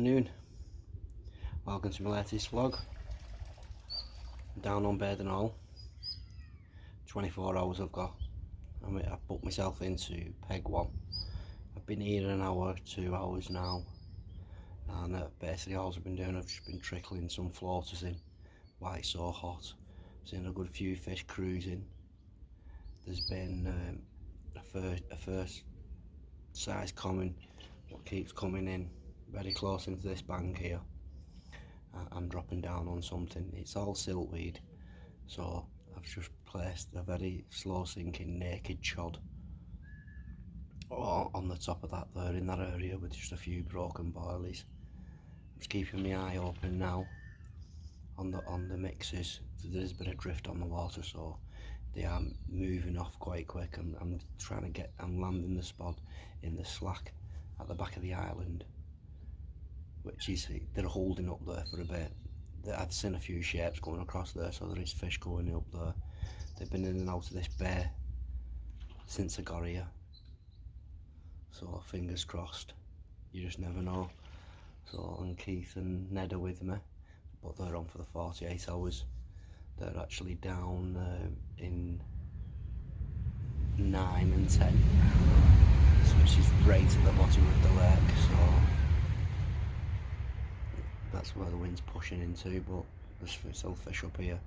afternoon, welcome to my latest vlog. I'm down on Baden all 24 hours I've got. I've booked myself into peg 1. I've been here an hour, 2 hours now, and basically all I've been doing, I've just been trickling some floaters in while it's so hot. Seen a good few fish cruising. There's been a first size common, what keeps coming in very close into this bank here. I'm dropping down on something. It's all siltweed, so I've just placed a very slow sinking naked chod on the top of that there, in that area, with just a few broken boilies. I'm just keeping my eye open now on the mixes. There's a bit of drift on the water, so they are moving off quite quick. I'm landing the spot in the slack at the back of the island, which is, they're holding up there for a bit. I've seen a few shapes going across there, so there is fish going up there. They've been in and out of this bay since I got here, so fingers crossed, you just never know. So, and Keith and Ned are with me, but they're on for the 48 hours. They're actually down in 9 and 10, so which is right at the bottom of the lake, so that's where the wind's pushing into, but there's still fish up here.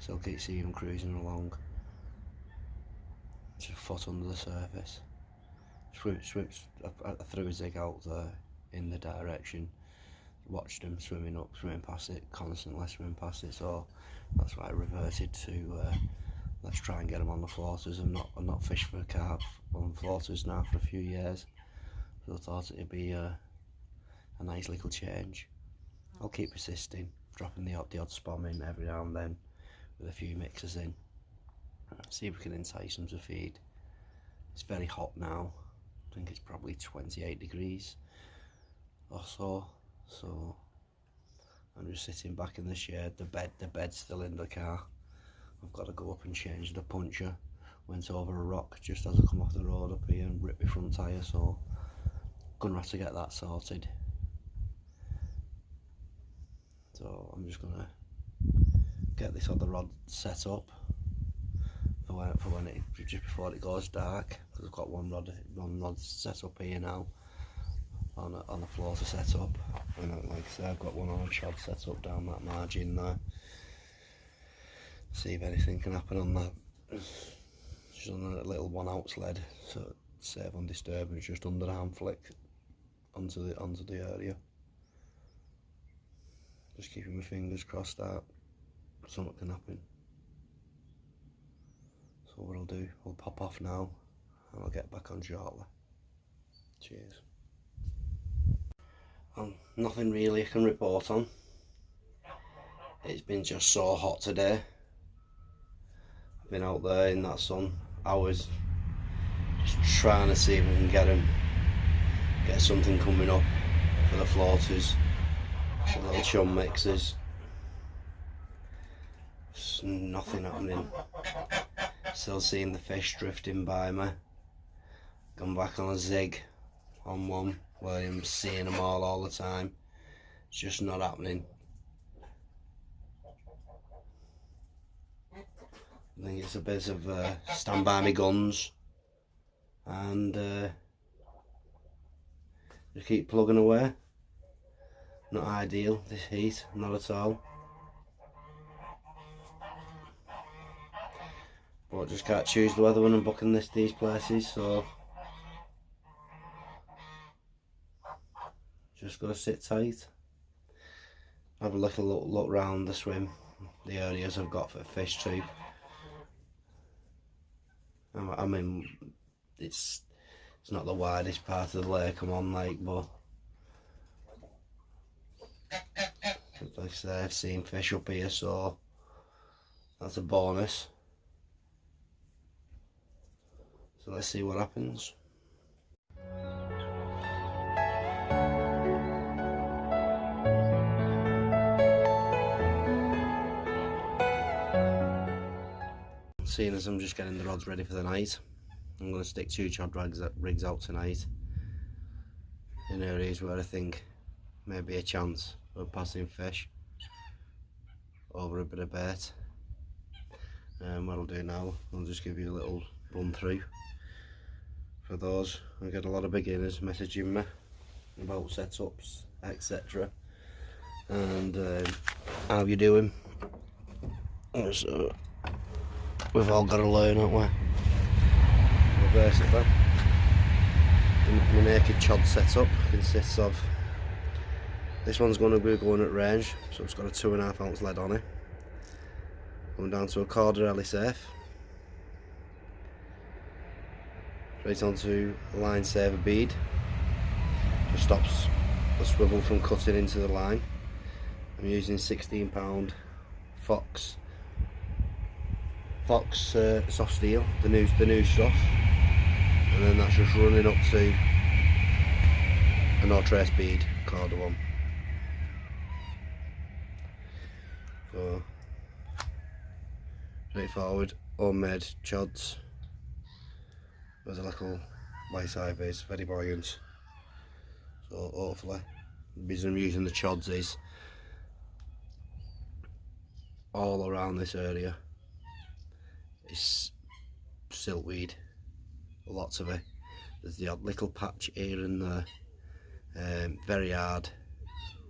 Still keep seeing them cruising along. Just a foot under the surface. I threw a zig out there in the direction. Watched them swimming up, swimming past it, constantly swimming past it. So that's why I reverted to let's try and get them on the floaters. I've not fished for carp on floaters now for a few years, so I thought it'd be a nice little change. I'll keep persisting, dropping the odd spom in every now and then with a few mixers in. See if we can entice them to feed. It's very hot now. I think it's probably 28 degrees or so. So I'm just sitting back in the shade. The bed's still in the car. I've got to go up and change the puncture. Went over a rock just as I come off the road up here and ripped my front tyre, so gonna have to get that sorted. So I'm just gonna get this other rod set up for when it, just before it goes dark, because I've got one rod set up here now on a floater set up, and like I said, I've got one on a chod set up down that margin there. See if anything can happen on that. Just on a little 1/8 sled, so save on disturbance, just underarm flick onto the area. Just keeping my fingers crossed that something can happen. So what I'll do, I'll pop off now and I'll get back on shortly. Cheers. Nothing really I can report on. It's been just so hot today. I've been out there in that sun hours, just trying to see if we can get something coming up for the floaters. The little chum mixers. Just nothing happening. Still seeing the fish drifting by me. Gone back on a zig on one where I'm seeing them all the time. It's just not happening. I think it's a bit of stand by me guns and just keep plugging away. Not ideal, this heat, not at all. But just can't choose the weather when I'm booking these places, so just gotta sit tight. Have a little look round the swim, the areas I've got for fish too. I mean, it's not the widest part of the lake I'm on, like, but like I say, I've seen fish up here, so that's a bonus. So let's see what happens. Seeing as I'm just getting the rods ready for the night, I'm going to stick 2 chod rigs out tonight in areas where I think maybe a chance of passing fish over a bit of bait. What I'll do now, I'll just give you a little run through for those. I get a lot of beginners messaging me about setups, etc. and how you doing. So we've all got to learn, haven't we? Well, basically, the naked chod setup consists of, this one's going to be going at range, so it's got a 2.5 ounce lead on it, going down to a Corderelli safe, straight onto a line saver bead, just stops the swivel from cutting into the line. I'm using 16 Fox soft steel, the new stuff, and then that's just running up to a no trace bead, Corder one. So straightforward, homemade chods. There's a little white eye base, very buoyant. So hopefully, the reason I'm using the chods is all around this area is siltweed, lots of it. There's the odd little patch here and there, very hard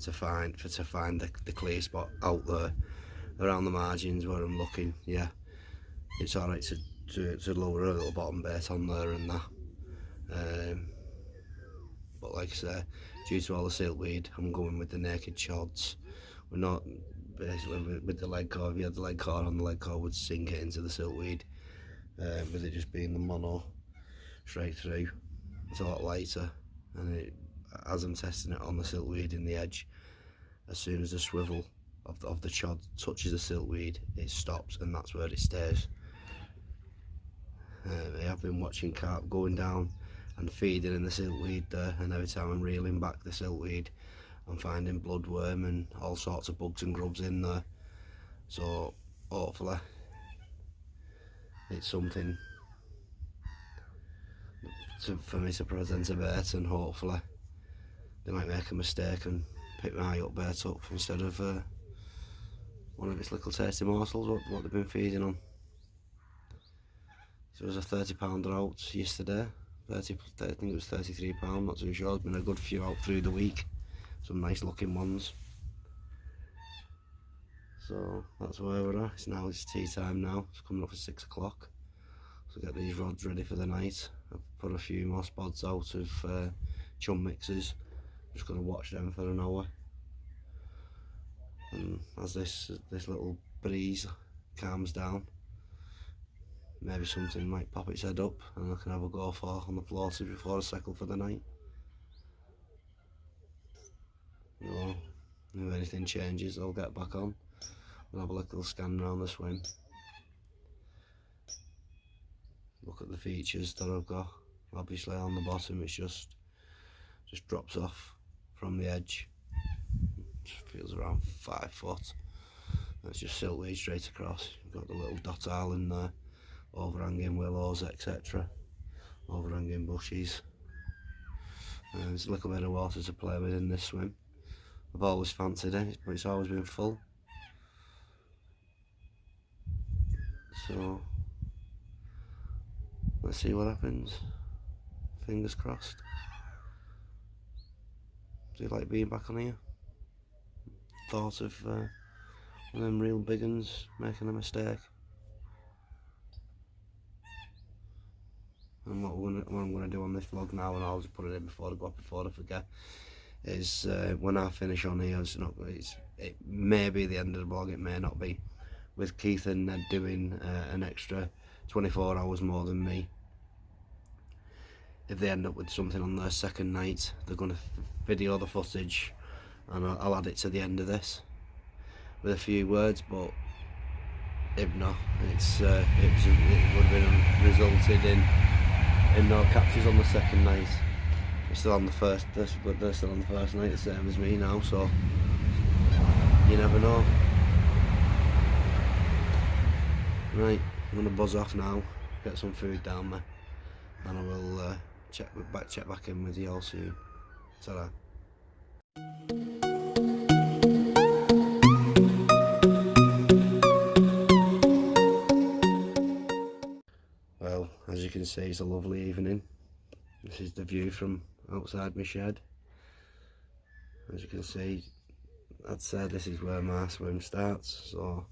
to find the clear spot out there around the margins where I'm looking. Yeah, it's alright to lower a little bottom bait on there and that, but like I say, due to all the siltweed, I'm going with the naked chods. We're not basically with the lead core. If you had the lead core on, the lead core would sink it into the siltweed. With it just being the mono straight through, it's a lot lighter, and as I'm testing it on the siltweed in the edge, as soon as the swivel of the chod touches the siltweed, it stops, and that's where it stays. I have been watching carp going down and feeding in the siltweed there, and every time I'm reeling back the siltweed, I'm finding bloodworm and all sorts of bugs and grubs in there. So hopefully it's something for me to present a bait, and hopefully they might make a mistake and pick my high up bait up instead of one of its little tasty morsels, what they've been feeding on. So there was a £30 out yesterday, I think it was £33, not too sure. There's been a good few out through the week, some nice looking ones. So that's where we're at. It's tea time now, it's coming up at 6 o'clock. So get these rods ready for the night. I've put a few more spods out of chum mixes. Just going to watch them for an hour. And as this little breeze calms down, maybe something might pop its head up and I can have a go for on the floater before I cycle for the night. Or if anything changes, I'll get back on. We'll have a little scan around the swim. Look at the features that I've got. Obviously on the bottom it's just drops off from the edge. It feels around 5 foot. It's just siltweed straight across. You've got the little dot island there, overhanging willows, etc. Overhanging bushes. And there's a little bit of water to play with in this swim. I've always fancied it, but it's always been full. So let's see what happens. Fingers crossed. Do you like being back on here? Thought of one of them real big uns making a mistake. And what I'm going to do on this vlog now, and I'll just put it in before I forget, is when I finish on here, it may be the end of the vlog, it may not be. With Keith and Ned doing an extra 24 hours more than me, if they end up with something on their second night, they're going to video the footage, and I'll add it to the end of this with a few words. But if not, it would have been resulted in no captures on the second night. They're still on the first, but they're still on the first night, the same as me now. So you never know. Right, I'm gonna buzz off now, get some food down there, and I will check back in with you all soon. Ta-ra. see, it's a lovely evening. This is the view from outside my shed. As you can see, I'd say this is where my swim starts, so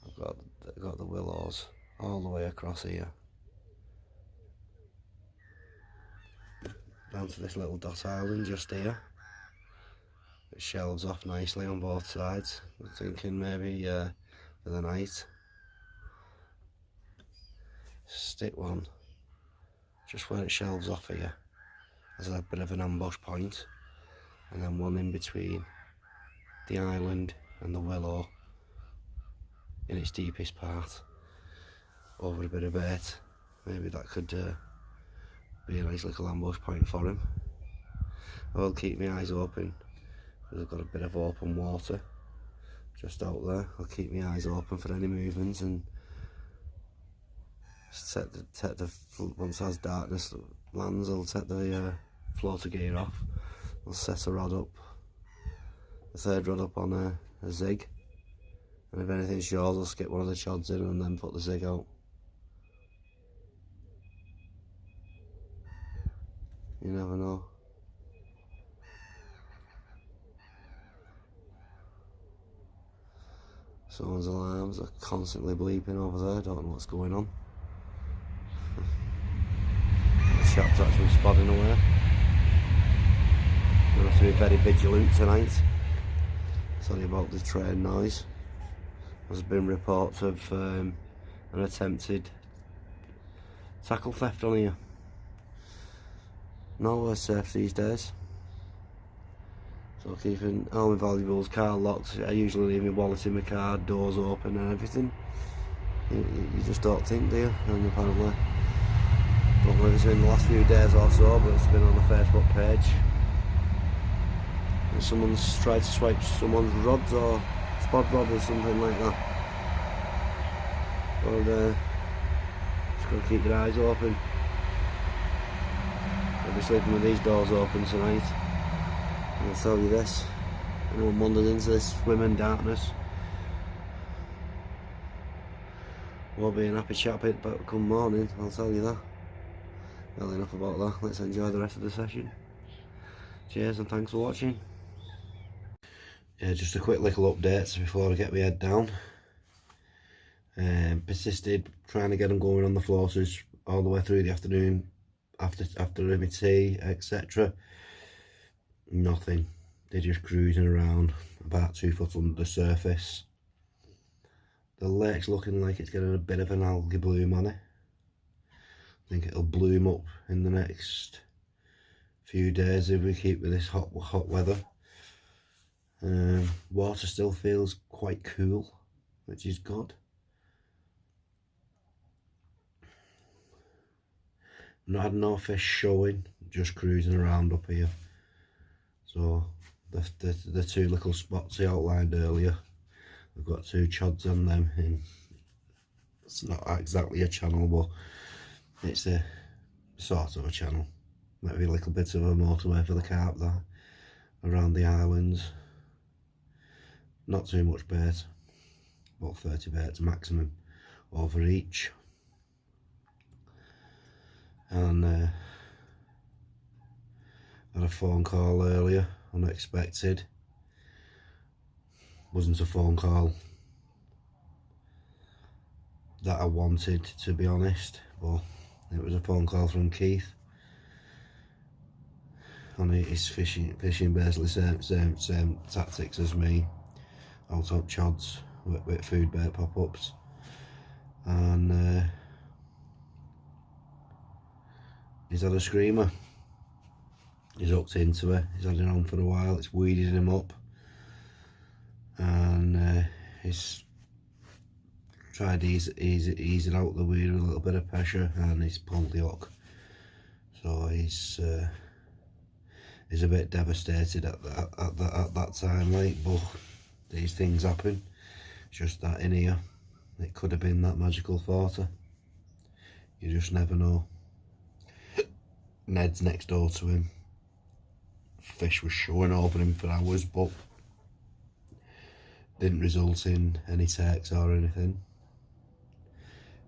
I've got the willows all the way across here, down to this little dot island just here. It shelves off nicely on both sides. I'm thinking maybe for the night, stick one just where it shelves off here as a bit of an ambush point, and then one in between the island and the willow in its deepest part over a bit of bait. Maybe that could be a nice little ambush point for him. I will keep my eyes open because I've got a bit of open water just out there. I'll keep my eyes open for any movements and once as darkness lands, I'll set the floater gear off. I'll set a rod up, a third rod up on a zig, and if anything shows, I'll skip one of the chods in and then put the zig out. You never know. Someone's alarms are constantly bleeping over there, don't know what's going on. The chap's actually spodding away. I'm going to have to be very vigilant tonight. Sorry about the train noise. There's been reports of an attempted tackle theft on here. Nowhere safe these days. So keeping all my valuables, car locked. I usually leave my wallet in my car, doors open and everything. You just don't think, do you? And apparently, don't know if it's been the last few days or so, but it's been on the Facebook page. And someone's tried to swipe someone's rods or spod rod or something like that. Well, just got to keep your eyes open. I'll be sleeping with these doors open tonight. And I'll tell you this, anyone wandered into this swimming darkness won't be an happy chap it, but come morning, I'll tell you that. Well, enough about that, let's enjoy the rest of the session. Cheers and thanks for watching. Yeah, just a quick little update before I get my head down. Persisted trying to get them going on the floaters all the way through the afternoon, after my tea, etc. Nothing. They're just cruising around about 2 foot under the surface. The lake's looking like it's getting a bit of an algae bloom on it. I think it'll bloom up in the next few days if we keep with this hot weather. Water still feels quite cool, which is good. Not had no fish showing, just cruising around up here. So the two little spots I outlined earlier, I've got 2 chods on them. It's not exactly a channel, but it's a sort of a channel. Maybe a little bit of a motorway for the carp there, around the islands. Not too much bait, about 30 baits maximum over each. And had a phone call earlier, unexpected. Wasn't a phone call that I wanted, to be honest, but it was a phone call from Keith. And he's fishing basically same tactics as me. Out on chods with food bait pop-ups. And he's had a screamer. He's hooked into it. He's had it on for a while. It's weeded him up. And he's tried easing out the weed with a little bit of pressure, and he's pulled the hook. So he's a bit devastated at that time, like, but these things happen. It's just that in here, it could have been that magical photo. You just never know. Ned's next door to him. Fish was showing over him for hours, but didn't result in any takes or anything.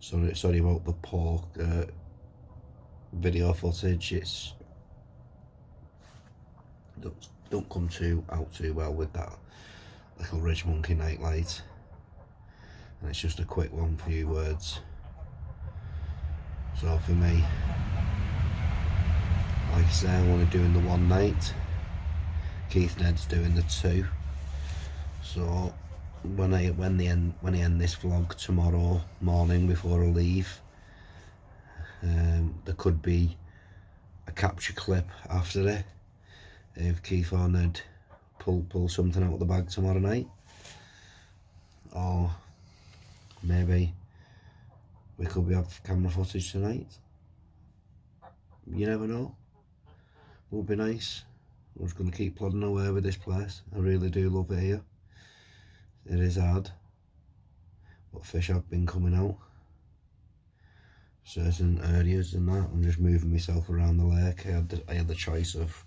sorry about the poor video footage. It's don't come out too well with that little Ridge Monkey nightlight, and it's just a quick one, few words. So for me, like I say, I'm only doing the one night. Keith Ned's doing the two. So when I end this vlog tomorrow morning before I leave, there could be a capture clip after it if Keith or Ned pull something out of the bag tomorrow night, or maybe we could be have camera footage tonight. You never know. Would be nice. I'm just going to keep plodding away with this place. I really do love it here. It is hard, but fish have been coming out certain areas and that. I'm just moving myself around the lake. I had the choice of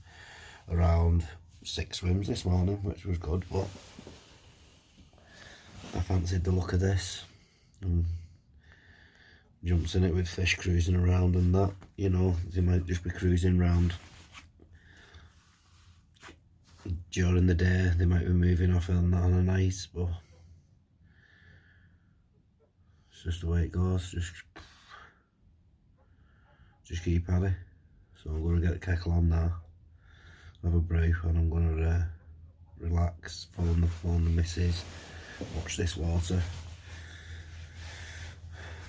around 6 swims this morning, which was good, but I fancied the look of this, and jumps in it with fish cruising around and that. You know, they might just be cruising around during the day, they might be moving off on a night, but it's just the way it goes. Just keep at it. So I'm going to get the kettle on now, have a brew, and I'm going to relax, phone the missus, watch this water.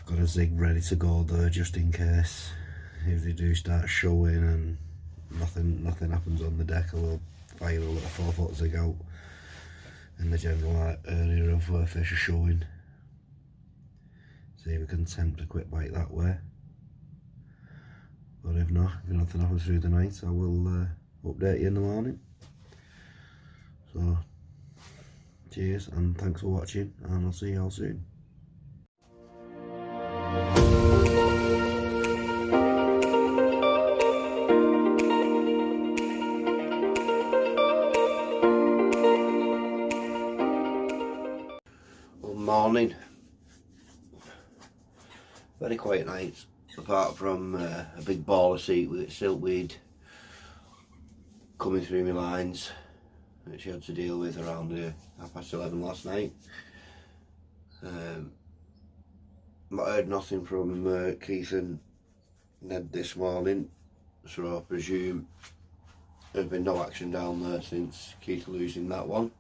I've got a zig ready to go there just in case if they do start showing and nothing happens on the deck. I will fire a little 4-foot zig out in the general area of where fish are showing. See if we can tempt a quick bite that way. But if nothing happens through the night, I will update you in the morning. So, cheers and thanks for watching, and I'll see you all soon. Morning. Very quiet night, apart from a big ball of siltweed coming through my lines, which I had to deal with around 11:30 last night. But I heard nothing from Keith and Ned this morning, so I presume there's been no action down there since Keith losing that one.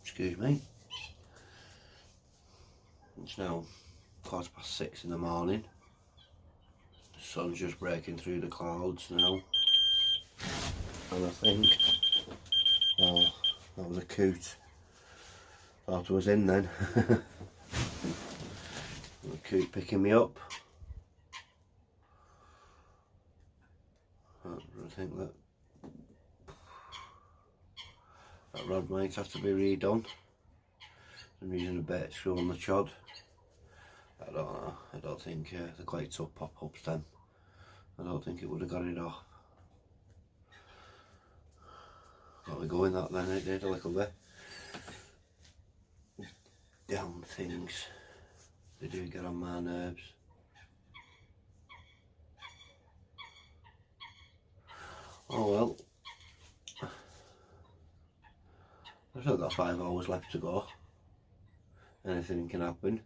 Excuse me. It's now 6:15 in the morning. The sun's just breaking through the clouds now, and I think, oh, that was a coot. Thought I was in then. A coot picking me up. I think that rod might have to be redone. I'm using a bait screw on the chod. I don't know. I don't think they're quite tough pop-ups then. I don't think it would have got it off. Got me going that then, it did a little bit. Down things. They do get on my nerves. Oh well. I've still got 5 hours left to go. Anything can happen.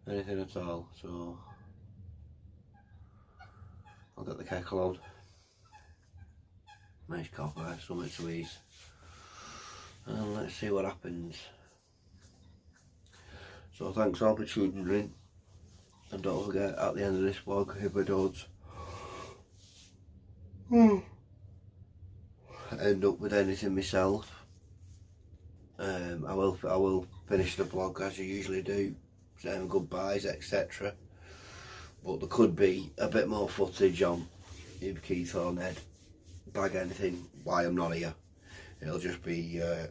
Anything at all, so I'll get the kettle on. Nice copper, something to ease. And let's see what happens. So thanks all for tuning in. And don't forget, at the end of this vlog, if I don't end up with anything myself, I will finish the vlog as I usually do, saying goodbyes, etc. But there could be a bit more footage on if Keith or Ned bag anything while I'm not here. It'll just be a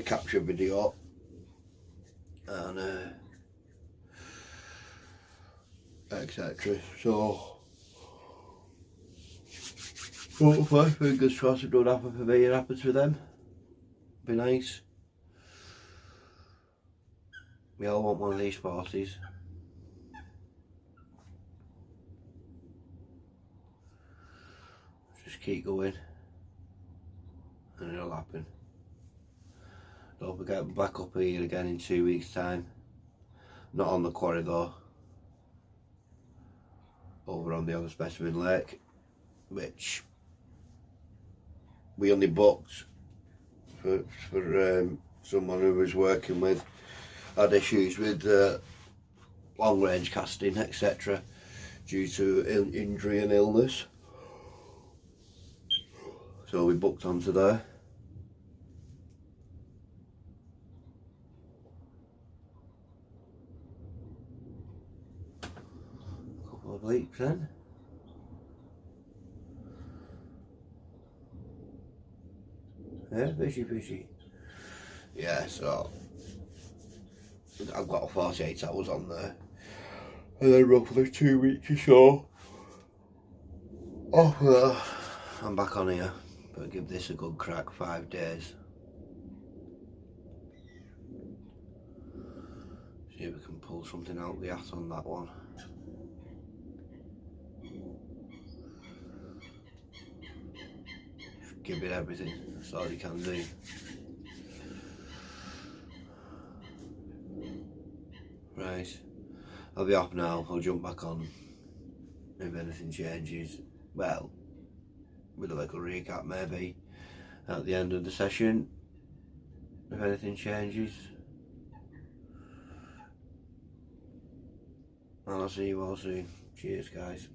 capture video, and etc. So hopefully, fingers crossed, it don't happen for me, it happens for them. Be nice. We all want one of these parties. Just keep going and it'll happen. Don't forget, we're back up here again in 2 weeks' time. Not on the quarry though. Over on the other Specimen Lake, which we only booked for someone who was working with, had issues with long range casting, etc. due to injury and illness. So we booked onto there. A couple of weeks then. Yeah, fishy. Yeah, so I've got 48 hours on there. And then roughly 2 weeks or so. Oh, I'm back on here. But give this a good crack, 5 days. See if we can pull something out the ass on that one. Just give it everything, that's all you can do. Right, I'll be off now, I'll jump back on if anything changes. Well, with a little recap maybe at the end of the session, if anything changes. And I'll see you all soon. Cheers guys.